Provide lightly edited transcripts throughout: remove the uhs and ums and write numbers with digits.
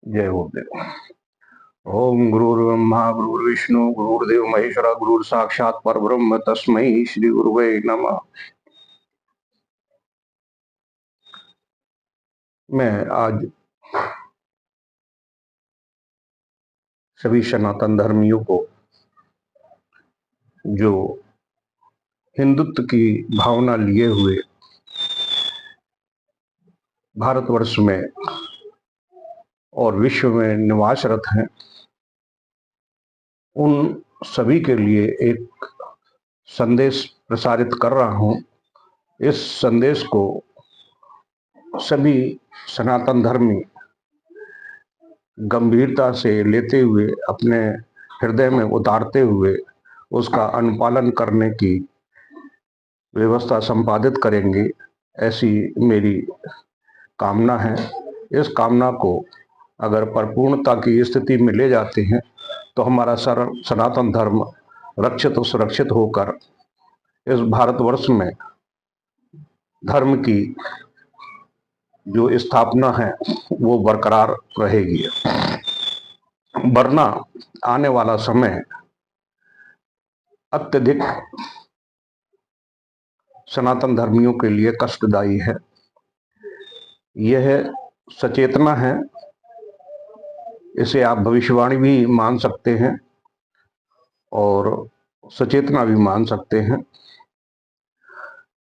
जय गुरुदेव। ओम गुरुर्ब्रह्मा गुरुर्विष्णु गुरुर्देव महेश्वरा गुरुर साक्षात परब्रह्म तस्मै श्री गुरुवे नमः। मैं आज सभी सनातन धर्मियों को, जो हिंदुत्व की भावना लिए हुए भारतवर्ष में और विश्व में निवासरत हैं, उन सभी के लिए एक संदेश प्रसारित कर रहा हूं। इस संदेश को सभी सनातन धर्मी गंभीरता से लेते हुए, अपने हृदय में उतारते हुए उसका अनुपालन करने की व्यवस्था संपादित करेंगे, ऐसी मेरी कामना है। इस कामना को अगर परिपूर्णता की स्थिति में ले जाते हैं तो हमारा सनातन धर्म रक्षित और सुरक्षित होकर इस भारतवर्ष में धर्म की जो स्थापना है वो बरकरार रहेगी। वरना आने वाला समय अत्यधिक सनातन धर्मियों के लिए कष्टदायी है। यह सचेतना है, इसे आप भविष्यवाणी भी मान सकते हैं और सचेतना भी मान सकते हैं।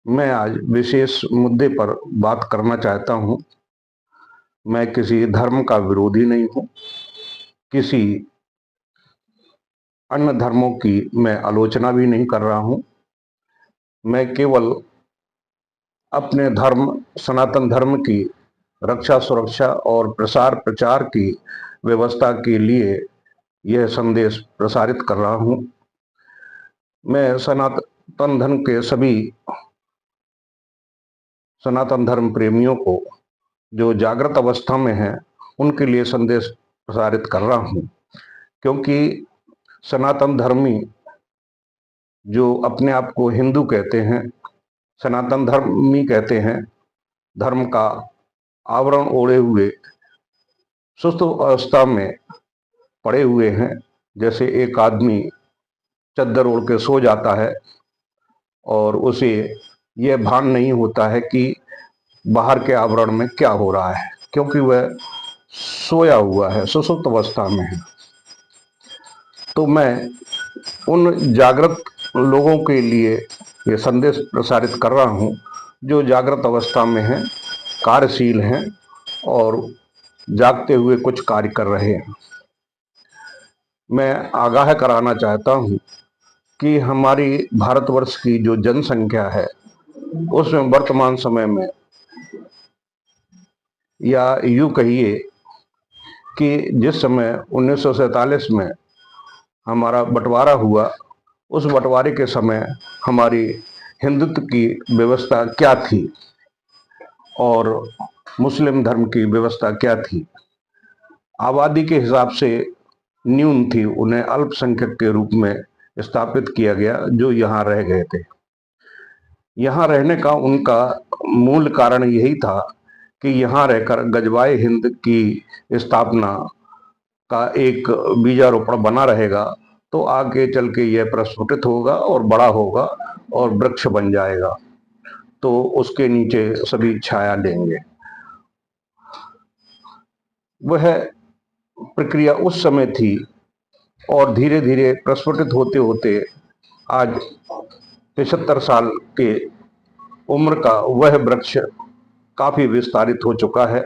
मैं आज विशेष मुद्दे पर बात करना चाहता हूं। मैं किसी धर्म का विरोधी नहीं हूं, किसी अन्य धर्मों की मैं आलोचना भी नहीं कर रहा हूं। मैं केवल अपने धर्म, सनातन धर्म की रक्षा, सुरक्षा और प्रसार प्रचार की व्यवस्था के लिए यह संदेश प्रसारित कर रहा हूं। मैं सनातन धर्म के सभी सनातन धर्म प्रेमियों को, जो जागृत अवस्था में हैं, उनके लिए संदेश प्रसारित कर रहा हूं। क्योंकि सनातन धर्मी जो अपने आप को हिंदू कहते हैं, सनातन धर्मी कहते हैं, धर्म का आवरण ओढ़े हुए सुस्त अवस्था में पड़े हुए हैं। जैसे एक आदमी चद्दर ओढ़ के सो जाता है और उसे यह भान नहीं होता है कि बाहर के आवरण में क्या हो रहा है, क्योंकि वह सोया हुआ है, सुसुप्त अवस्था में है। तो मैं उन जागृत लोगों के लिए ये संदेश प्रसारित कर रहा हूं, जो जागृत अवस्था में हैं, कार्यशील हैं और जागते हुए कुछ कार्य कर रहे हैं। मैं आगाह कराना चाहता हूं कि हमारी भारतवर्ष की जो जनसंख्या है, उसमें वर्तमान समय में, या यूं कहिए कि जिस समय 1947 में हमारा बंटवारा हुआ, उस बंटवारे के समय हमारी हिंदुत्व की व्यवस्था क्या थी और मुस्लिम धर्म की व्यवस्था क्या थी। आबादी के हिसाब से न्यून थी, उन्हें अल्पसंख्यक के रूप में स्थापित किया गया, जो यहाँ रह गए थे। यहाँ रहने का उनका मूल कारण यही था कि यहाँ रहकर गजवाए हिंद की स्थापना का एक बीजारोपण बना रहेगा, तो आगे चल के यह प्रस्फुटित होगा और बड़ा होगा और वृक्ष बन जाएगा, तो उसके नीचे सभी छाया लेंगे। वह प्रक्रिया उस समय थी और धीरे धीरे प्रस्फुटित होते होते आज 75 साल के उम्र का वह वृक्ष काफी विस्तारित हो चुका है।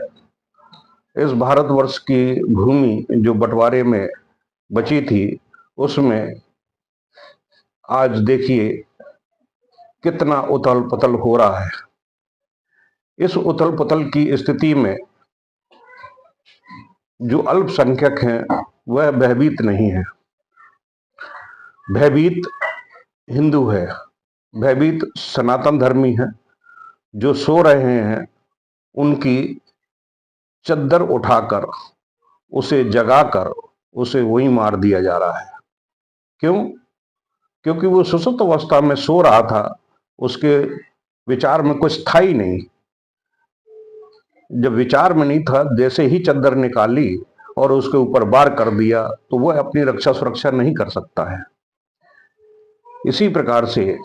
इस भारतवर्ष की भूमि जो बंटवारे में बची थी, उसमें आज देखिए कितना उथल पुथल हो रहा है। इस उथल पुथल की स्थिति में जो अल्पसंख्यक हैं वह भयभीत नहीं है। भयभीत हिंदू है, भयभीत सनातन धर्मी है। जो सो रहे हैं उनकी चद्दर उठाकर, उसे जगाकर, उसे वहीं मार दिया जा रहा है। क्यों? क्योंकि वो सुसुप्त अवस्था में सो रहा था, उसके विचार में कुछ था ही नहीं। जब विचार में नहीं था, जैसे ही चद्दर निकाली और उसके ऊपर वार कर दिया तो वह अपनी रक्षा सुरक्षा नहीं कर सकता है। इसी प्रकार से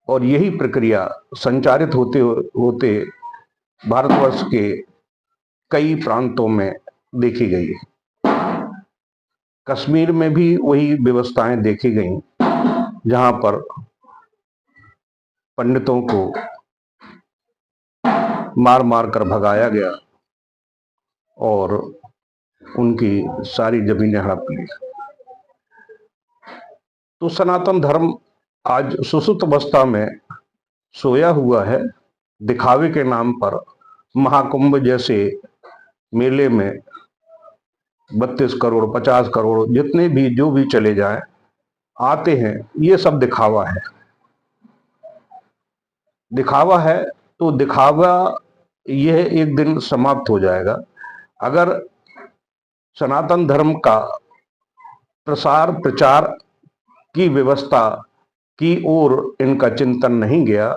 और यही प्रक्रिया संचारित होते होते भारतवर्ष के कई प्रांतों में देखी गई। कश्मीर में भी वही व्यवस्थाएं देखी गई, जहां पर पंडितों को मार मार कर भगाया गया और उनकी सारी जमीनें हड़प ली। तो सनातन धर्म आज सुसुप्त अवस्था में सोया हुआ है। दिखावे के नाम पर महाकुंभ जैसे मेले में 32 करोड़ 50 करोड़ जितने भी जो भी चले जाएं आते हैं, ये सब दिखावा है। दिखावा है तो दिखावा यह एक दिन समाप्त हो जाएगा। अगर सनातन धर्म का प्रसार प्रचार की व्यवस्था की ओर इनका चिंतन नहीं गया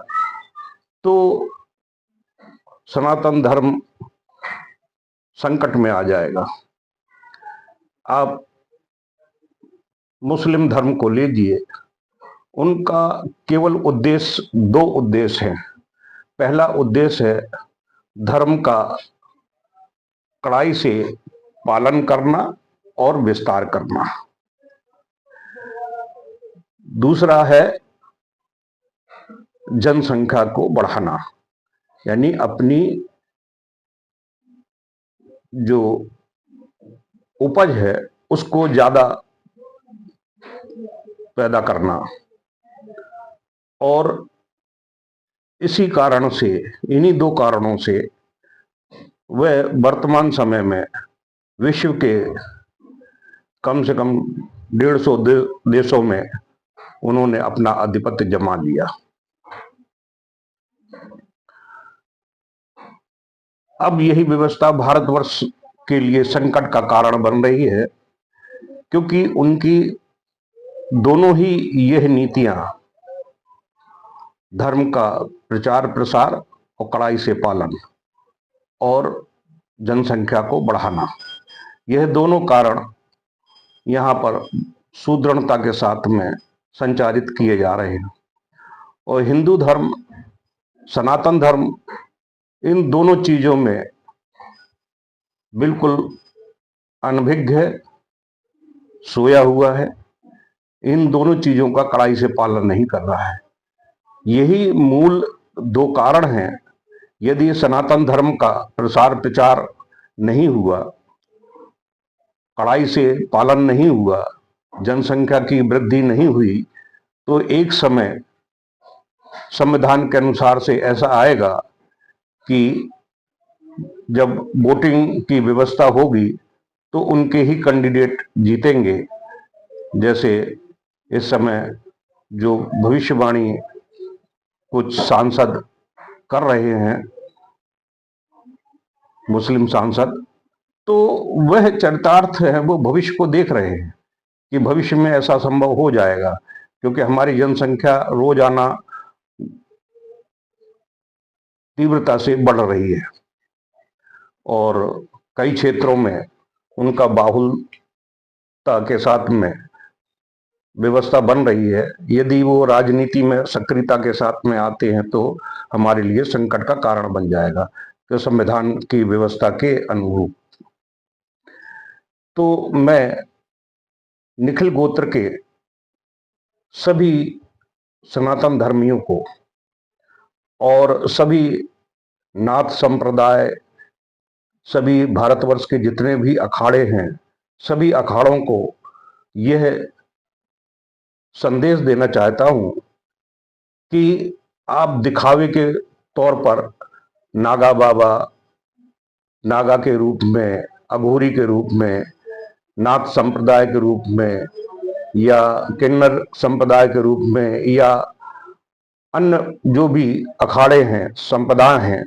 तो सनातन धर्म संकट में आ जाएगा। आप मुस्लिम धर्म को लीजिए, उनका केवल उद्देश्य 2 उद्देश्य हैं। पहला उद्देश्य है धर्म का कड़ाई से पालन करना और विस्तार करना। दूसरा है जनसंख्या को बढ़ाना, यानी अपनी जो उपज है उसको ज्यादा पैदा करना। और इसी कारण से, इन्हीं 2 कारणों से वह वर्तमान समय में विश्व के कम से कम 150 देशों में उन्होंने अपना आधिपत्य जमा लिया। अब यही व्यवस्था भारतवर्ष के लिए संकट का कारण बन रही है, क्योंकि उनकी दोनों ही यह नीतियां, धर्म का प्रचार प्रसार और कड़ाई से पालन और जनसंख्या को बढ़ाना, यह दोनों कारण यहाँ पर सुदृढ़ता के साथ में संचारित किए जा रहे हैं। और हिंदू धर्म, सनातन धर्म इन दोनों चीजों में बिल्कुल अनभिज्ञ है, सोया हुआ है। इन दोनों चीजों का कड़ाई से पालन नहीं कर रहा है। यही मूल 2 कारण हैं। यदि सनातन धर्म का प्रसार प्रचार नहीं हुआ, कड़ाई से पालन नहीं हुआ, जनसंख्या की वृद्धि नहीं हुई, तो एक समय संविधान के अनुसार से ऐसा आएगा कि जब वोटिंग की व्यवस्था होगी तो उनके ही कैंडिडेट जीतेंगे। जैसे इस समय जो भविष्यवाणी कुछ सांसद कर रहे हैं, मुस्लिम सांसद, तो वह चरितार्थ है, वो भविष्य को देख रहे हैं कि भविष्य में ऐसा संभव हो जाएगा, क्योंकि हमारी जनसंख्या रोजाना तीव्रता से बढ़ रही है और कई क्षेत्रों में उनका बाहुल्यता के साथ में व्यवस्था बन रही है। यदि वो राजनीति में सक्रियता के साथ में आते हैं तो हमारे लिए संकट का कारण बन जाएगा, तो संविधान की व्यवस्था के अनुरूप। तो मैं निखिल गोत्र के सभी सनातन धर्मियों को और सभी नाथ संप्रदाय, सभी भारतवर्ष के जितने भी अखाड़े हैं, सभी अखाड़ों को यह संदेश देना चाहता हूं कि आप दिखावे के तौर पर नागा बाबा, नागा के रूप में, अघोरी के रूप में, नाथ संप्रदाय के रूप में, या किन्नर संप्रदाय के रूप में, या अन्य जो भी अखाड़े हैं, संप्रदाय हैं,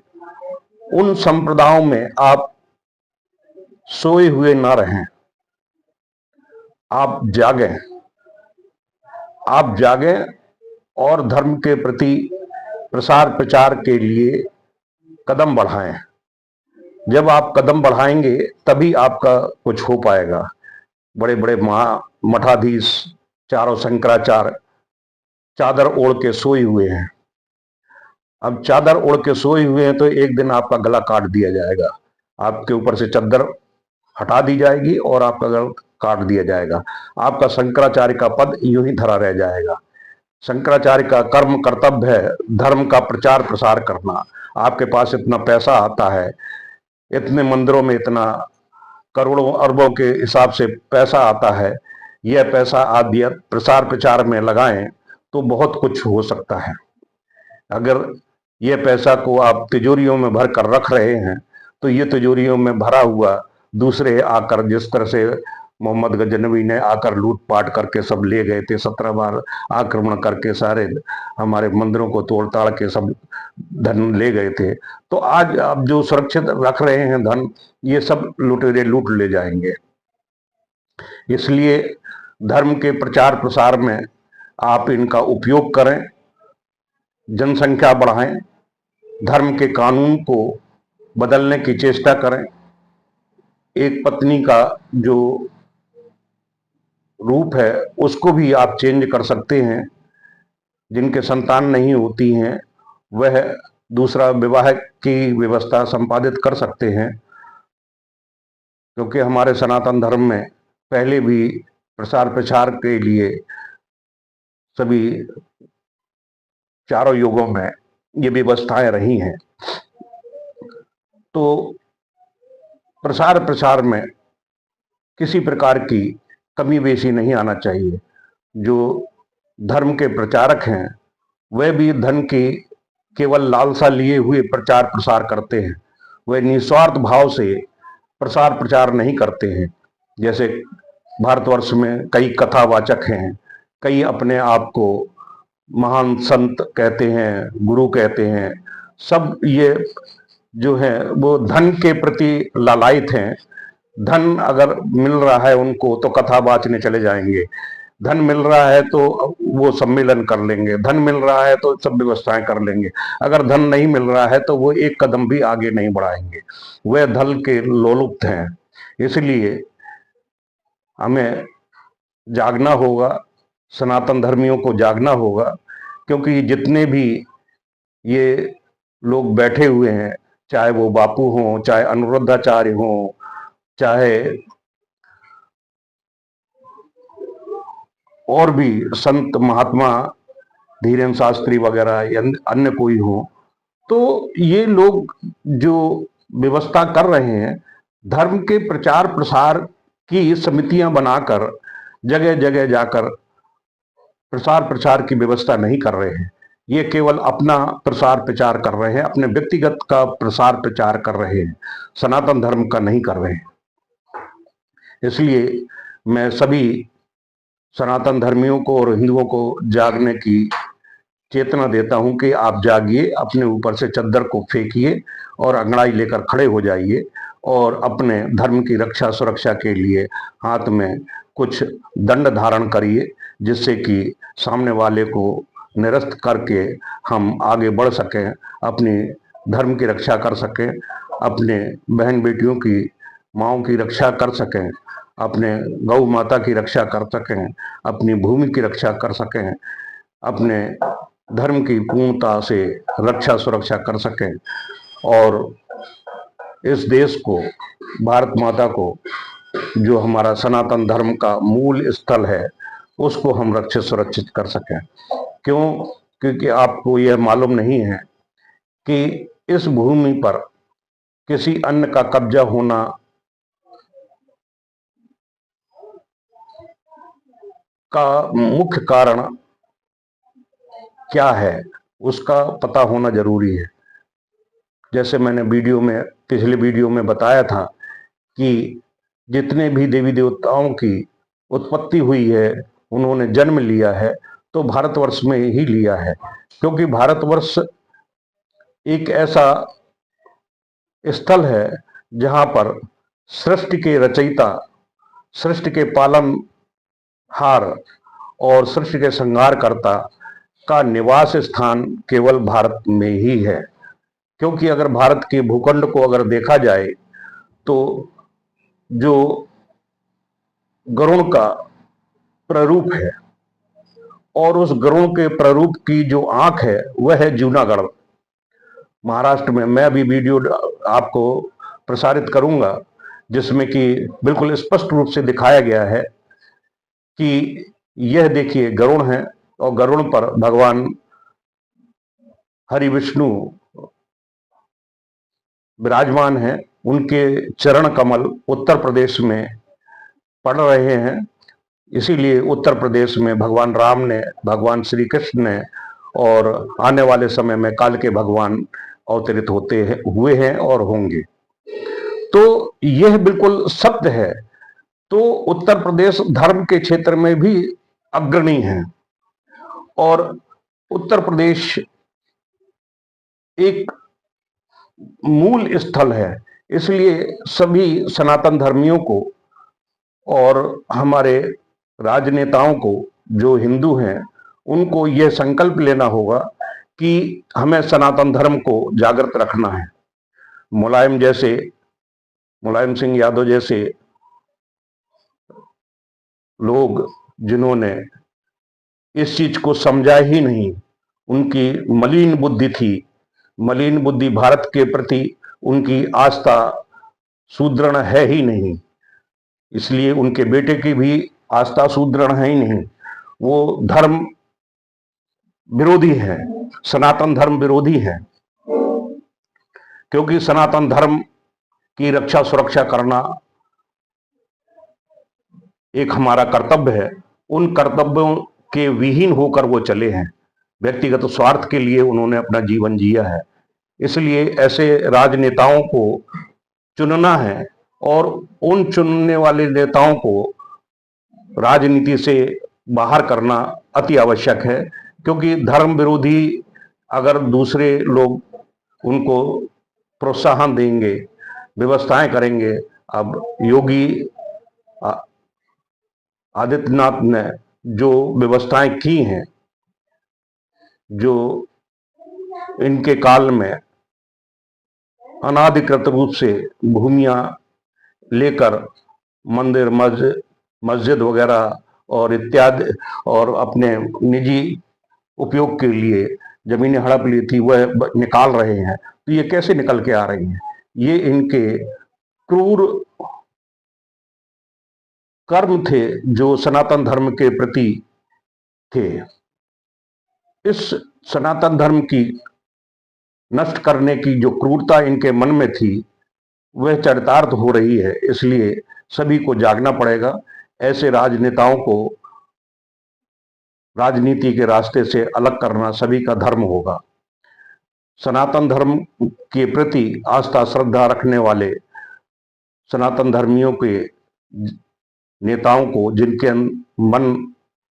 उन संप्रदायों में आप सोए हुए ना रहें। आप जागें, आप जागें और धर्म के प्रति प्रसार प्रचार के लिए कदम बढ़ाएं। जब आप कदम बढ़ाएंगे तभी आपका कुछ हो पाएगा। बड़े बड़े मठाधीश, चारों शंकराचार्य चादर ओढ़ के सोए हुए हैं। अब चादर ओढ़ के सोए हुए हैं तो एक दिन आपका गला काट दिया जाएगा, आपके ऊपर से चादर हटा दी जाएगी और आपका गला काट दिया जाएगा। आपका शंकराचार्य का पद यूं ही धरा रह जाएगा। शंकराचार्य का कर्म कर्तव्य है धर्म का प्रचार प्रसार करना। आपके पास इतना पैसा आता है, इतने मंदिरों में इतना करोड़ों अरबों के हिसाब से पैसा आता है, यह पैसा आप प्रसार प्रचार में लगाएं तो बहुत कुछ हो सकता है। अगर ये पैसा को आप तिजोरियों में भर कर रख रहे हैं तो ये तिजोरियों में भरा हुआ दूसरे आकर, जिस तरह से मोहम्मद गजनवी ने आकर लूटपाट करके सब ले गए थे, 17 बार आक्रमण करके सारे हमारे मंदिरों को तोड़ ताड़ के सब धन ले गए थे, तो आज आप जो सुरक्षित रख रहे हैं धन, ये सब लुटेरे लूट ले जाएंगे। इसलिए धर्म के प्रचार प्रसार में आप इनका उपयोग करें, जनसंख्या बढ़ाएं, धर्म के कानून को बदलने की चेष्टा करें। एक पत्नी का जो रूप है उसको भी आप चेंज कर सकते हैं। जिनके संतान नहीं होती हैं वह दूसरा विवाह की व्यवस्था संपादित कर सकते हैं, क्योंकि हमारे सनातन धर्म में पहले भी प्रसार प्रचार के लिए सभी चारों युगों में ये व्यवस्थाएं रही हैं। तो प्रसार प्रचार में किसी प्रकार की कमी बेशी नहीं आना चाहिए। जो धर्म के प्रचारक हैं वह भी धन की केवल लालसा लिए हुए प्रचार प्रसार करते हैं, वह निस्वार्थ भाव से प्रसार प्रचार नहीं करते हैं। जैसे भारतवर्ष में कई कथावाचक हैं, कई अपने आप को महान संत कहते हैं, गुरु कहते हैं, सब ये जो है वो धन के प्रति लालायित हैं। धन अगर मिल रहा है उनको तो कथा बाचने चले जाएंगे, धन मिल रहा है तो वो सम्मेलन कर लेंगे, धन मिल रहा है तो सब व्यवस्थाएं कर लेंगे। अगर धन नहीं मिल रहा है तो वो एक कदम भी आगे नहीं बढ़ाएंगे, वे धन के लोलुप्त हैं। इसलिए हमें जागना होगा, सनातन धर्मियों को जागना होगा, क्योंकि जितने भी ये लोग बैठे हुए हैं, चाहे वो बापू हों, चाहे अनुरुद्धाचार्य हों, चाहे और भी संत महात्मा धीरेन्द्र शास्त्री वगैरह या अन्य कोई हो, तो ये लोग जो व्यवस्था कर रहे हैं धर्म के प्रचार प्रसार की समितियां बनाकर जगह जगह जाकर प्रसार प्रचार की व्यवस्था नहीं कर रहे हैं। ये केवल अपना प्रसार प्रचार कर रहे हैं, अपने व्यक्तिगत का प्रसार प्रचार कर रहे हैं, सनातन धर्म का नहीं कर रहे हैं। इसलिए मैं सभी सनातन धर्मियों को और हिंदुओं को जागने की चेतना देता हूं कि आप जागिए, अपने ऊपर से चद्दर को फेंकिए और अंगड़ाई लेकर खड़े हो जाइए और अपने धर्म की रक्षा सुरक्षा के लिए हाथ में कुछ दंड धारण करिए, जिससे कि सामने वाले को निरस्त करके हम आगे बढ़ सकें, अपनी धर्म की रक्षा कर सकें, अपने बहन बेटियों की माँओं की रक्षा कर सकें, अपने गौ माता की रक्षा कर सकें, अपनी भूमि की रक्षा कर सकें, अपने धर्म की पूर्णता से रक्षा सुरक्षा कर सकें और इस देश को, भारत माता को, जो हमारा सनातन धर्म का मूल स्थल है, उसको हम रक्षित सुरक्षित कर सकें। क्यों? क्योंकि आपको यह मालूम नहीं है कि इस भूमि पर किसी अन्य का कब्जा होना का मुख्य कारण क्या है, उसका पता होना जरूरी है। जैसे मैंने पिछले वीडियो में बताया था कि जितने भी देवी देवताओं की उत्पत्ति हुई है, उन्होंने जन्म लिया है तो भारतवर्ष में ही लिया है, क्योंकि भारतवर्ष एक ऐसा स्थल है जहां पर सृष्टि के रचयिता, सृष्टि के पालनहार और सृष्टि के संहारकर्ता का निवास स्थान केवल भारत में ही है। क्योंकि अगर भारत के भूखंड को अगर देखा जाए तो जो गरुड़ का प्रारूप है और उस गरुड़ के प्रारूप की जो आंख है वह है जूनागढ़ महाराष्ट्र में। मैं अभी वीडियो आपको प्रसारित करूंगा जिसमें कि बिल्कुल स्पष्ट रूप से दिखाया गया है कि यह देखिए गरुड़ है और गरुड़ पर भगवान हरि विष्णु विराजमान है। उनके चरण कमल उत्तर प्रदेश में पड़ रहे हैं, इसीलिए उत्तर प्रदेश में भगवान राम ने, भगवान श्री कृष्ण ने और आने वाले समय में काल के भगवान अवतरित हुए हैं और होंगे। तो यह बिल्कुल सत्य है। तो उत्तर प्रदेश धर्म के क्षेत्र में भी अग्रणी है और उत्तर प्रदेश एक मूल स्थल है, इसलिए सभी सनातन धर्मियों को और हमारे राजनेताओं को जो हिंदू हैं उनको यह संकल्प लेना होगा कि हमें सनातन धर्म को जागृत रखना है। मुलायम सिंह यादव जैसे लोग जिन्होंने इस चीज को समझा ही नहीं, उनकी मलिन बुद्धि थी, मलिन बुद्धि, भारत के प्रति उनकी आस्था सुदृढ़ है ही नहीं, इसलिए उनके बेटे की भी आस्था सुदृढ़ है ही नहीं। वो धर्म विरोधी है, सनातन धर्म विरोधी है, क्योंकि सनातन धर्म की रक्षा सुरक्षा करना एक हमारा कर्तव्य है। उन कर्तव्यों के विहीन होकर वो चले हैं, व्यक्तिगत स्वार्थ के लिए उन्होंने अपना जीवन जिया है। इसलिए ऐसे राजनेताओं को चुनना है और उन चुनने वाले नेताओं को राजनीति से बाहर करना अति आवश्यक है, क्योंकि धर्म विरोधी अगर दूसरे लोग उनको प्रोत्साहन देंगे, व्यवस्थाएं करेंगे। अब योगी आदित्यनाथ ने जो व्यवस्थाएं की हैं, जो इनके काल में अनाधिकृत रूप से भूमियां लेकर मंदिर मस्जिद वगैरह और इत्यादि और अपने निजी उपयोग के लिए जमीनें हड़प ली थी, वह निकाल रहे हैं। तो ये कैसे निकल के आ रही हैं? ये इनके क्रूर कर्म थे जो सनातन धर्म के प्रति थे। इस सनातन धर्म की नष्ट करने की जो क्रूरता इनके मन में थी वह चरितार्थ हो रही है, इसलिए सभी को जागना पड़ेगा। ऐसे राजनेताओं को राजनीति के रास्ते से अलग करना सभी का धर्म होगा। सनातन धर्म के प्रति आस्था श्रद्धा रखने वाले सनातन धर्मियों के नेताओं को, जिनके मन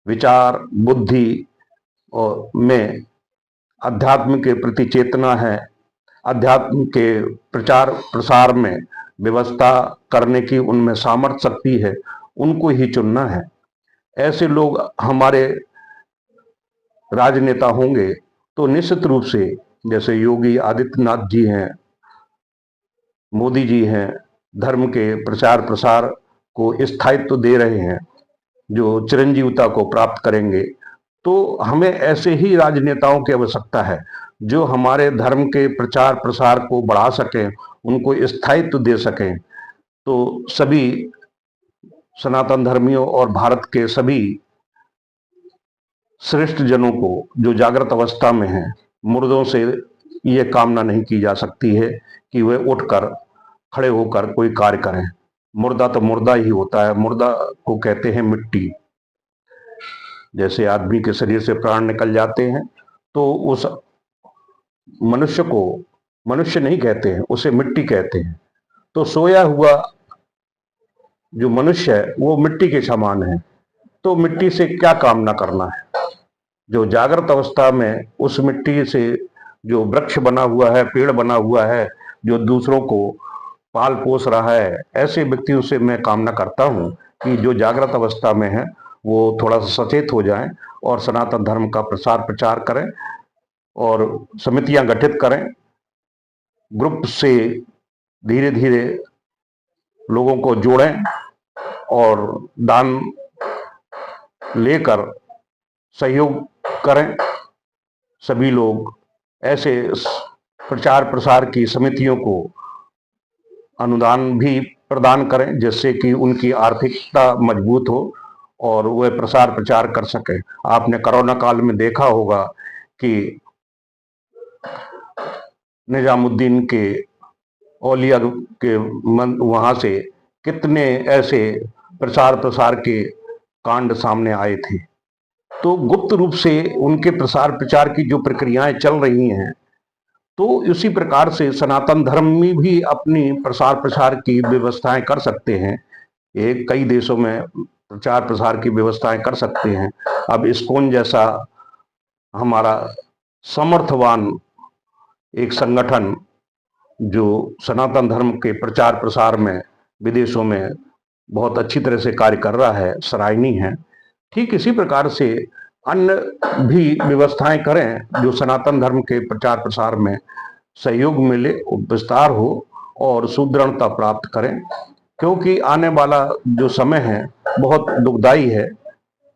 विचार बुद्धि और में अध्यात्म के प्रति चेतना है, अध्यात्म के प्रचार प्रसार में व्यवस्था करने की उनमें सामर्थ्य शक्ति है, उनको ही चुनना है। ऐसे लोग हमारे राजनेता होंगे तो निश्चित रूप से, जैसे योगी आदित्यनाथ जी हैं, मोदी जी हैं, धर्म के प्रचार प्रसार को स्थायित्व दे रहे हैं, जो चिरंजीवता को प्राप्त करेंगे। तो हमें ऐसे ही राजनेताओं की आवश्यकता है जो हमारे धर्म के प्रचार प्रसार को बढ़ा सकें, उनको स्थायित्व दे सकें। तो सभी सनातन धर्मियों और भारत के सभी श्रेष्ठ जनों को जो जागृत अवस्था में हैं, मुर्दों से ये कामना नहीं की जा सकती है कि वे उठकर खड़े होकर कोई कार्य करें। मुर्दा तो मुर्दा ही होता है, मुर्दा को कहते हैं मिट्टी। जैसे आदमी के शरीर से प्राण निकल जाते हैं तो उस मनुष्य को मनुष्य नहीं कहते हैं, उसे मिट्टी कहते हैं। तो सोया हुआ जो मनुष्य है वो मिट्टी के समान है, तो मिट्टी से क्या कामना करना है? जो जागृत अवस्था में उस मिट्टी से जो वृक्ष बना हुआ है, पेड़ बना हुआ है, जो दूसरों को पाल पोस रहा है, ऐसे व्यक्तियों से मैं कामना करता हूं कि जो जागृत अवस्था में है वो थोड़ा सा सचेत हो जाएं और सनातन धर्म का प्रसार प्रचार करें और समितियां गठित करें ग्रुप से धीरे धीरे लोगों को जोड़ें और दान लेकर सहयोग करें। सभी लोग ऐसे प्रचार प्रसार की समितियों को अनुदान भी प्रदान करें, जिससे कि उनकी आर्थिकता मजबूत हो और वह प्रसार प्रचार कर सके। आपने कोरोना काल में देखा होगा कि निजामुद्दीन के औलिया के वहां से कितने ऐसे प्रचार प्रसार के कांड सामने आए थे। तो गुप्त रूप से उनके प्रसार प्रचार की जो प्रक्रियाएं चल रही हैं, तो इसी प्रकार से सनातन धर्म में भी अपनी प्रसार प्रसार की व्यवस्थाएं कर सकते हैं। एक कई देशों में प्रचार प्रसार की व्यवस्थाएं कर सकते हैं। अब इस्कॉन जैसा हमारा समर्थवान एक संगठन जो सनातन धर्म के प्रचार प्रसार में विदेशों में बहुत अच्छी तरह से कार्य कर रहा है, सराहनीय है। ठीक इसी प्रकार से अन्य भी व्यवस्थाएं करें जो सनातन धर्म के प्रचार प्रसार में सहयोग मिले, विस्तार हो और सुदृढ़ता प्राप्त करें। क्योंकि आने वाला जो समय है बहुत दुखदाई है,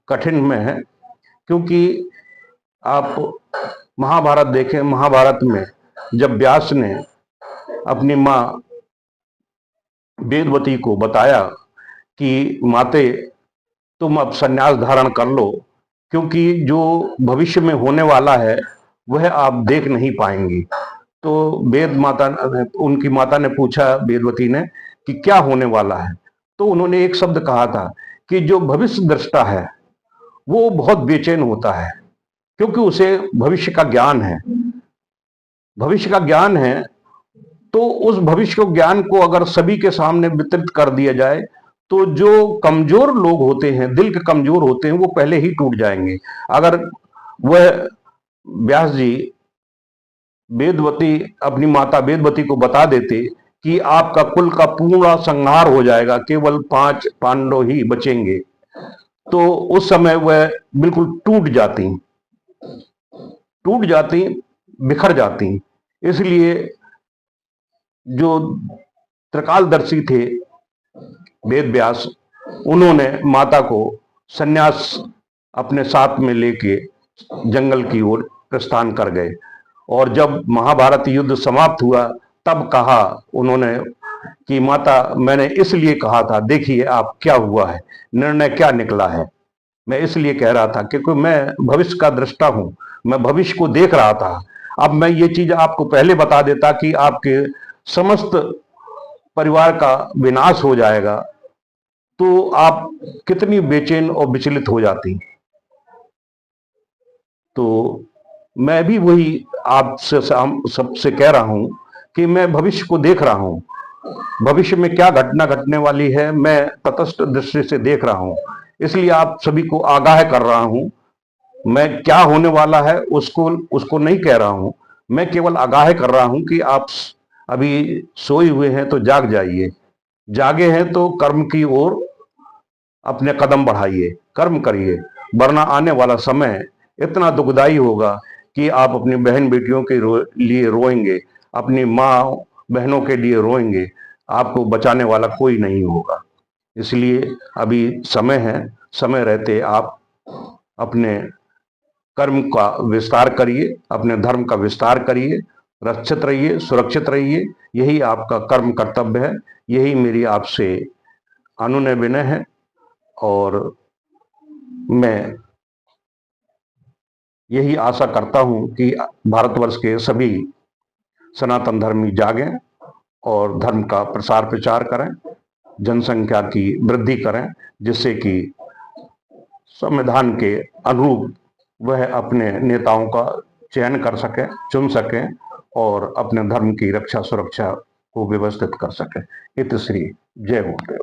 कठिन में है। क्योंकि आप महाभारत देखें, महाभारत में जब व्यास ने अपनी माँ वेदवती को बताया कि माते तुम अब संन्यास धारण कर लो, क्योंकि जो भविष्य में होने वाला है वह आप देख नहीं पाएंगी। तो वेद माता, उनकी माता ने पूछा वेदवती ने कि क्या होने वाला है। तो उन्होंने एक शब्द कहा था कि जो भविष्य दृष्टा है वो बहुत बेचैन होता है, क्योंकि उसे भविष्य का ज्ञान है। भविष्य का ज्ञान है तो उस भविष्य को ज्ञान को अगर सभी के सामने वितरित कर दिया जाए तो जो कमजोर लोग होते हैं, दिल के कमजोर होते हैं, वो पहले ही टूट जाएंगे। अगर वह व्यास जी वेदवती, अपनी माता वेदवती को बता देते कि आपका कुल का पूरा संहार हो जाएगा, केवल 5 पांडव ही बचेंगे, तो उस समय वह बिल्कुल टूट जाती, बिखर जाती। इसलिए जो त्रिकालदर्शी थे वेद व्यास, उन्होंने माता को सन्यास अपने साथ में लेके जंगल की ओर प्रस्थान कर गए। और जब महाभारत युद्ध समाप्त हुआ तब कहा उन्होंने कि माता, मैंने इसलिए कहा था, देखिए आप क्या हुआ है, निर्णय क्या निकला है। मैं इसलिए कह रहा था क्योंकि मैं भविष्य का दृष्टा हूं, मैं भविष्य को देख रहा था। अब मैं ये चीज आपको पहले बता देता कि आपके समस्त परिवार का विनाश हो जाएगा, तो आप कितनी बेचैन और विचलित हो जाती। तो मैं भी वही आपसे सबसे कह रहा हूं कि मैं भविष्य को देख रहा हूं, भविष्य में क्या घटना घटने वाली है मैं तटस्थ दृष्टि से देख रहा हूं। इसलिए आप सभी को आगाह कर रहा हूं। मैं क्या होने वाला है उसको नहीं कह रहा हूं, मैं केवल आगाह कर रहा हूं कि आप अभी सोए हुए हैं तो जाग जाइए, जागे हैं तो कर्म की ओर अपने कदम बढ़ाइए, कर्म करिए, वरना आने वाला समय इतना दुखदाई होगा कि आप अपनी बहन बेटियों के लिए रोएंगे, अपनी माँ बहनों के लिए रोएंगे, आपको बचाने वाला कोई नहीं होगा। इसलिए अभी समय है, समय रहते आप अपने कर्म का विस्तार करिए, अपने धर्म का विस्तार करिए, रक्षित रहिए, सुरक्षित रहिए। यही आपका कर्म कर्तव्य है, यही मेरी आपसे अनुनय विनय है। और मैं यही आशा करता हूं कि भारतवर्ष के सभी सनातन धर्मी जागें और धर्म का प्रसार प्रचार करें, जनसंख्या की वृद्धि करें, जिससे कि संविधान के अनुरूप वह अपने नेताओं का चयन कर सकें, चुन सकें और अपने धर्म की रक्षा सुरक्षा को व्यवस्थित कर सकें। इतश्री, जय गुरुदेव।